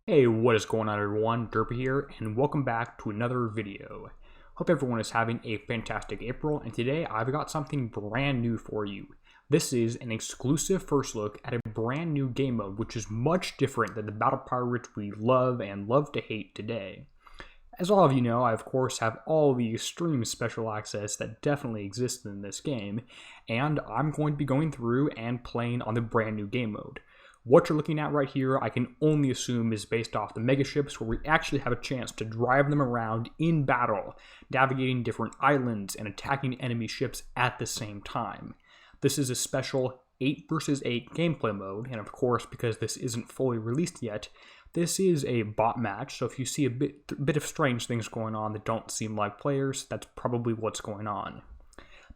Hey, what is going on everyone? Derpy here, and welcome back to another video. Hope everyone is having a fantastic April, and today I've got something brand new for you. This is an exclusive first look at a brand new game mode, which is much different than the battle pirates we love and love to hate today. As all of you know, I of course have all the extreme special access that definitely exist in this game, and I'm going to be going through and playing on the brand new game mode. What you're looking at right here, I can only assume is based off the mega ships, where we actually have a chance to drive them around in battle, navigating different islands and attacking enemy ships at the same time. This is a special 8 versus 8 gameplay mode, and of course, because this isn't fully released yet, this is a bot match, so if you see a bit of strange things going on that don't seem like players, that's probably what's going on.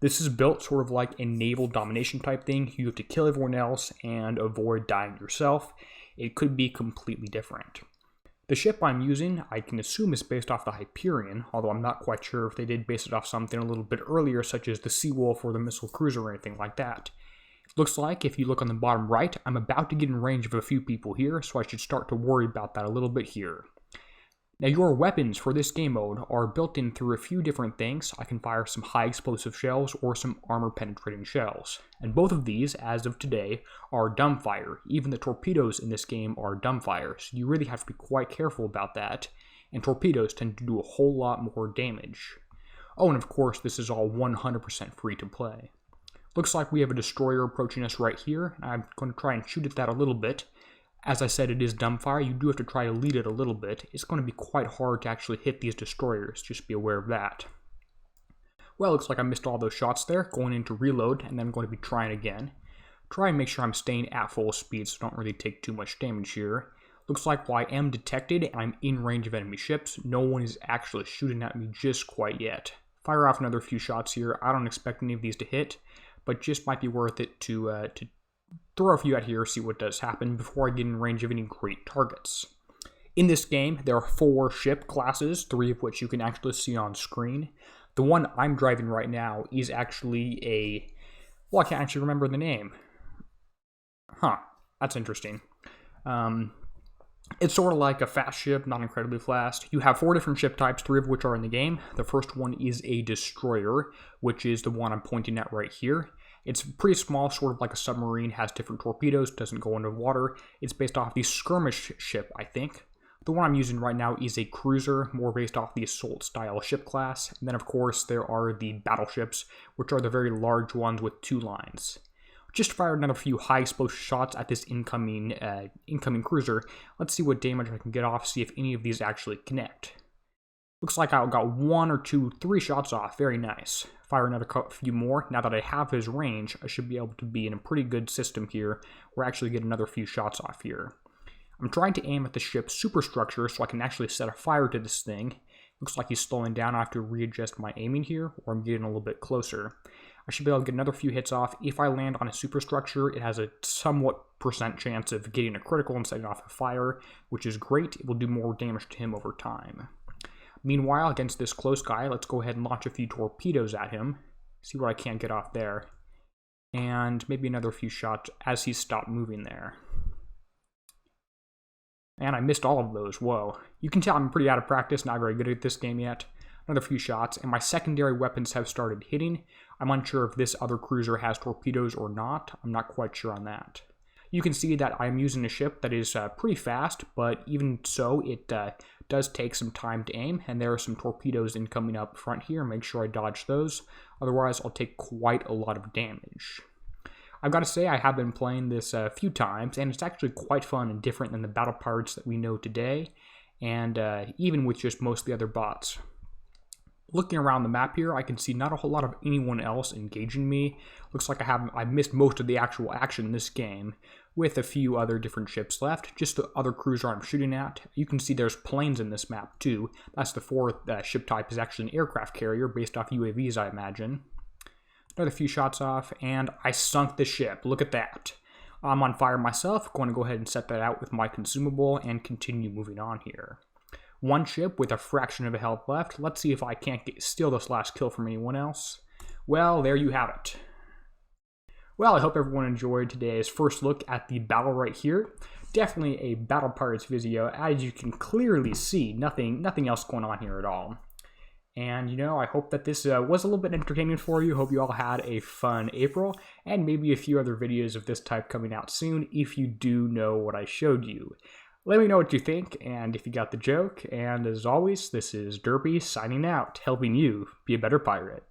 This is built sort of like a naval domination type thing. You have to kill everyone else and avoid dying yourself. It could be completely different. The ship I'm using, I can assume is based off the Hyperion, although I'm not quite sure if they did base it off something a little bit earlier, such as the Seawolf or the Missile Cruiser or anything like that. It looks like, if you look on the bottom right, I'm about to get in range of a few people here, so I should start to worry about that a little bit here. Now, your weapons for this game mode are built in through a few different things. I can fire some high explosive shells or some armor penetrating shells. And both of these, as of today, are dumbfire. Even the torpedoes in this game are dumbfire, so you really have to be quite careful about that. And torpedoes tend to do a whole lot more damage. Oh, and of course, this is all 100% free to play. Looks like we have a destroyer approaching us right here. I'm going to try and shoot at that a little bit. As I said, it is dumbfire. You do have to try to lead it a little bit. It's going to be quite hard to actually hit these destroyers. Just be aware of that. Well, looks like I missed all those shots there. Going in to reload, and then I'm going to be trying again. Try and make sure I'm staying at full speed so I don't really take too much damage here. Looks like while I am detected and I'm in range of enemy ships, no one is actually shooting at me just quite yet. Fire off another few shots here. I don't expect any of these to hit, but just might be worth it to throw a few out here, see what does happen before I get in range of any great targets. In this game, there are 4 ship classes, 3 of which you can actually see on screen. The one I'm driving right now is actually well, I can't actually remember the name. That's interesting. It's sort of like a fast ship, not incredibly fast. You have 4 different ship types, 3 of which are in the game. The first one is a destroyer, which is the one I'm pointing at right here. It's pretty small, sort of like a submarine, has different torpedoes, doesn't go into water. It's based off the skirmish ship, I think. The one I'm using right now is a cruiser, more based off the assault style ship class. And then of course there are the battleships, which are the very large ones with 2 lines. Just fired another few high explosive shots at this incoming cruiser. Let's see what damage I can get off, see if any of these actually connect. Looks like I got 1 or 2, 3 shots off. Very nice. Fire another few more. Now that I have his range, I should be able to be in a pretty good system here, where I actually get another few shots off here. I'm trying to aim at the ship's superstructure so I can actually set a fire to this thing. Looks like he's slowing down. I have to readjust my aiming here, or I'm getting a little bit closer. I should be able to get another few hits off. If I land on a superstructure, it has a somewhat % chance of getting a critical and setting off a fire, which is great. It will do more damage to him over time. Meanwhile, against this close guy, let's go ahead and launch a few torpedoes at him. See what I can get off there. And maybe another few shots as he's stopped moving there. And I missed all of those. Whoa. You can tell I'm pretty out of practice, not very good at this game yet. Another few shots, and my secondary weapons have started hitting. I'm unsure if this other cruiser has torpedoes or not. I'm not quite sure on that. You can see that I'm using a ship that is pretty fast, but even so, it does take some time to aim, and there are some torpedoes incoming up front here. Make sure I dodge those, otherwise I'll take quite a lot of damage. I've got to say, I have been playing this a few times, and it's actually quite fun and different than the battle pirates that we know today, and even with just most of the other bots. Looking around the map here, I can see not a whole lot of anyone else engaging me. Looks like I've missed most of the actual action in this game, with a few other different ships left. Just the other cruiser I'm shooting at. You can see there's planes in this map too. That's the 4th ship type, is actually an aircraft carrier based off UAVs, I imagine. Another few shots off, and I sunk the ship. Look at that. I'm on fire myself. Going to go ahead and set that out with my consumable and continue moving on here. 1 ship with a fraction of a health left. Let's see if I can't steal this last kill from anyone else. Well, there you have it. Well, I hope everyone enjoyed today's first look at the battle right here. definitely a Battle Pirates video, as you can clearly see. Nothing else going on here at all. And, you know, I hope that this was a little bit entertaining for you. Hope you all had a fun April, and maybe a few other videos of this type coming out soon if you do know what I showed you. Let me know what you think, and if you got the joke. And as always, this is Derpy signing out, helping you be a better pirate.